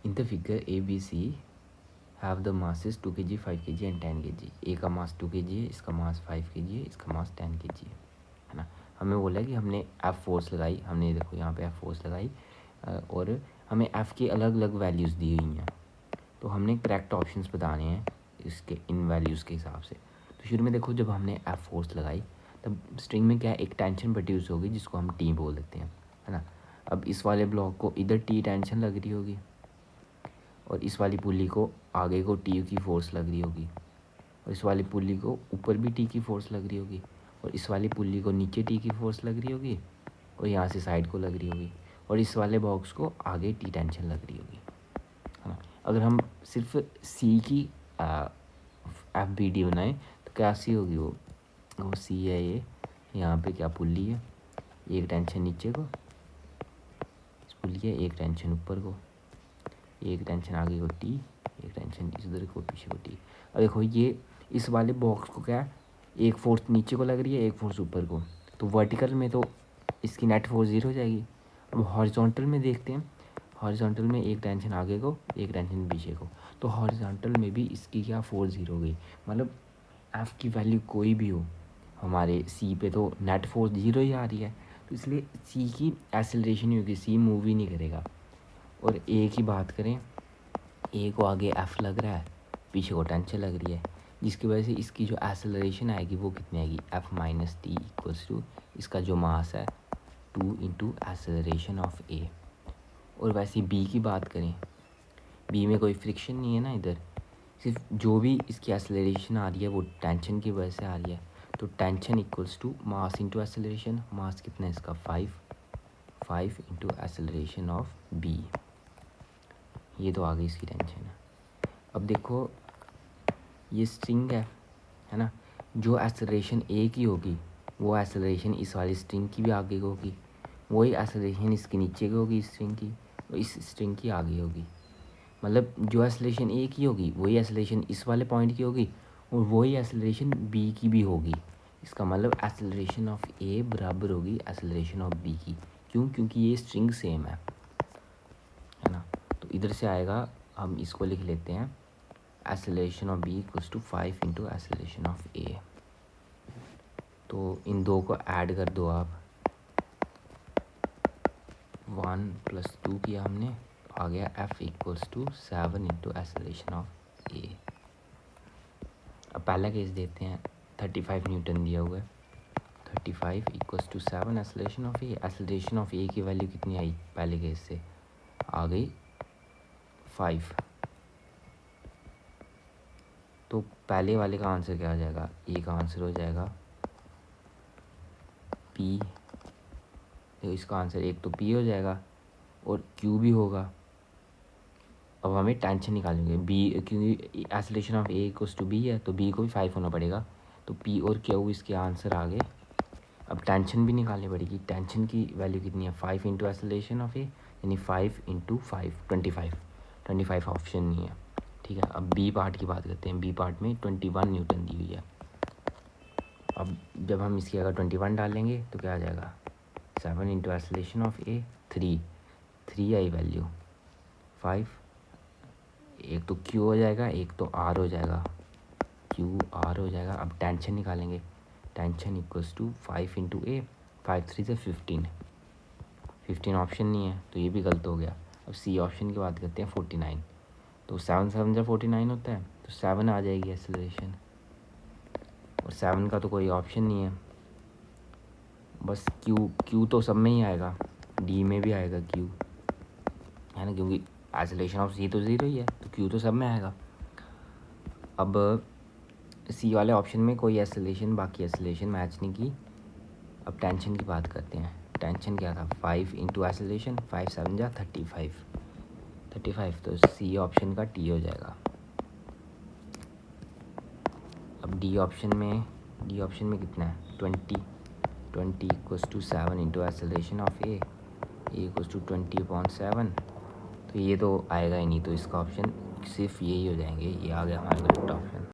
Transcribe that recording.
In the figure A B C have the masses 2 kg 5 kg and 10 kg। A का mass 2 kg है, इसका मास 5 kg है, इसका मास 10 kg है ना। हमें बोला कि हमने एफ फोर्स लगाई, हमने देखो यहाँ पे एफ फोर्स लगाई और हमें एफ की अलग अलग वैल्यूज़ दी हुई हैं। तो हमने करेक्ट ऑप्शंस बताने हैं इसके इन वैल्यूज़ के हिसाब से। तो शुरू में देखो जब हमने एफ फोर्स लगाई तब स्ट्रिंग में क्या है, एक टेंशन प्रोड्यूस होगी जिसको हम टी बोल देते हैं, है ना। अब इस वाले ब्लॉक को इधर टी टेंशन लग रही होगी और इस वाली पुली को आगे को टी की फोर्स लग रही होगी और इस वाली पुली को ऊपर भी टी की फोर्स लग रही होगी और इस वाली पुली को नीचे टी की फोर्स लग रही होगी और यहाँ से साइड को लग रही होगी और इस वाले बॉक्स को आगे टी टेंशन लग रही होगी, है ना। अगर हम सिर्फ सी की एफ बी डी बनाएं तो क्या सी होगी, वो सी है ये, यहाँ पे क्या पुली है, एक टेंशन नीचे को इस पुली है, एक टेंशन ऊपर को, एक टेंशन आगे को टी, एक टेंशन इधर को पीछे को टी। अब देखो ये इस वाले बॉक्स को क्या है, एक फोर्स नीचे को लग रही है, एक फोर्स ऊपर को, तो वर्टिकल में तो इसकी नेट फोर्स 0 हो जाएगी। अब हॉरिजॉन्टल में देखते हैं, हॉरिजॉन्टल में एक टेंशन आगे को, एक टेंशन पीछे को, तो हॉरिजॉन्टल में भी इसकी क्या फोर्स 0 हो गई। मतलब एफ की वैल्यू कोई भी हो, हमारे सी पे तो नेट फोर्स 0 ही आ रही है, तो इसलिए सी की एक्सेलरेशन ही होगी, सी मूव ही नहीं करेगा। और ए की बात करें, ए को आगे एफ लग रहा है, पीछे को टेंशन लग रही है, जिसकी वजह से इसकी जो एक्सेलरेशन आएगी वो कितनी आएगी, F minus T equals to इसका जो मास है 2 इंटू एक्सेलरेशन ऑफ ए। और वैसे बी की बात करें, बी में कोई फ्रिक्शन नहीं है ना, इधर सिर्फ जो भी इसकी एक्सेलरेशन आ रही है वो टेंशन की वजह से आ रही है, तो tension equals to mass into acceleration. Mass कितना है इसका 5 इंटू एक्सेलरेशन ऑफ बी, ये तो आ गई इसकी टेंशन है। अब देखो ये स्ट्रिंग है ना, जो एक्सेलरेशन ए की होगी वो एक्सेलरेशन इस वाली स्ट्रिंग की भी आगे होगी, वही एक्सेलरेशन इसके नीचे की होगी स्ट्रिंग की, और इस स्ट्रिंग की आगे होगी। मतलब जो एक्सेलरेशन ए की होगी वही एक्सेलरेशन इस वाले पॉइंट की होगी और वही एक्सेलरेशन बी की भी होगी। इसका मतलब एक्सेलरेशन ऑफ ए बराबर होगी एक्सेलरेशन ऑफ बी की। क्यों? क्योंकि ये स्ट्रिंग सेम है ना। तो इधर से आएगा, हम इसको लिख लेते हैं, acceleration of B equals to 5 into acceleration of A. तो इन दो को ऐड कर दो आप, 1 + 2 किया हमने, आ गया F equals to 7 into acceleration of A. अब पहला केस देते हैं, 35 न्यूटन दिया हुआ है, 35 equals to 7 acceleration of A. Acceleration of A की वैल्यू कितनी आई पहले केस से, आ गई 5। तो पहले वाले का आंसर क्या हो जाएगा, ए का आंसर हो जाएगा पी। तो इसका आंसर एक तो पी हो जाएगा और क्यू भी होगा। अब हमें टेंशन निकालेंगे बी, क्योंकि acceleration of A equals to B है तो बी को भी 5 होना पड़ेगा, तो पी और क्यू इसके आंसर आ गए। अब टेंशन भी निकालनी पड़ेगी, टेंशन की वैल्यू कितनी है 5 इंटू एक्सेलरेशन ऑफ ए, यानी 5 इंटू 5 25 ऑप्शन नहीं है, ठीक है। अब बी पार्ट की बात करते हैं, बी पार्ट में 21 न्यूटन दी हुई है। अब जब हम इसकी अगर 21 डालेंगे तो क्या आ जाएगा, 7 into acceleration of A 3 I value 5, एक तो क्यू हो जाएगा एक तो आर हो जाएगा, क्यू आर हो जाएगा। अब टेंशन निकालेंगे, टेंशन इक्वल्स टू 5 इंटू ए, 5 3 से 15 ऑप्शन नहीं है तो ये भी गलत हो गया। अब सी ऑप्शन की बात करते हैं 49, तो 7 7 जब 49 होता है तो 7 आ जाएगी एक्सेलरेशन, और 7 का तो कोई ऑप्शन नहीं है, बस क्यू तो सब में ही आएगा, डी में भी आएगा क्यू, है ना, क्योंकि एक्सेलरेशन ऑफ सी तो 0 ही है तो क्यू तो सब में आएगा। अब सी वाले ऑप्शन में कोई एक्सेलरेशन, बाकी एक्सेलरेशन मैच नहीं की। अब टेंशन की बात करते हैं, टेंशन क्या था 5 इंटू एक्सेलरेशन, 5 7 जा 35, तो सी ऑप्शन का टी हो जाएगा। अब डी ऑप्शन में कितना है 20 equals to 7 into acceleration of A equals to 20/7, तो ये तो आएगा ही नहीं, तो इसका ऑप्शन सिर्फ यही हो जाएंगे, ये आ गया हमारे करेक्ट ऑप्शन।